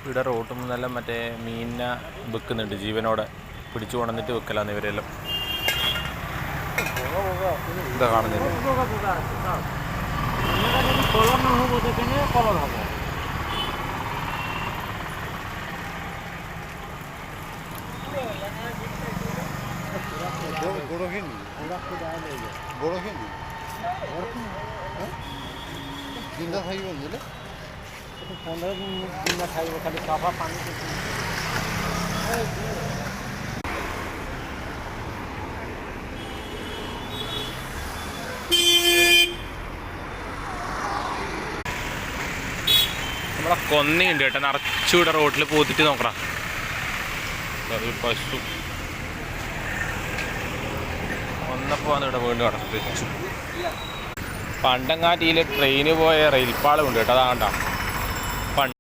ഇവിടെ റോട്ട് മുന്നെല്ലാം മറ്റേ മീനിനെ വെക്കുന്നുണ്ട്, ജീവനോടെ പിടിച്ചു കൊണ്ടുവന്നിട്ട് വെക്കലാന്ന് ഇവരെല്ലാം. ഇതാ കാണുന്നില്ല. জিন্দা থাকিব বুঝলে 15 দিন জিন্দা থাকিব খালি সাফা পানি നമ്മളെ കൊന്നയുണ്ട് കേട്ടോ, നിറച്ചുകൂടെ റോട്ടിൽ പോത്തിട്ട് നോക്കണം. പശു വന്നപ്പോൾ വന്ന് ഇവിടെ വീണ്ടും അടച്ചു. പണ്ടങ്ങാറ്റിയിൽ ട്രെയിന് പോയ റെയിൽപ്പാളം ഉണ്ട് കേട്ടോ, അതാ കണ്ട.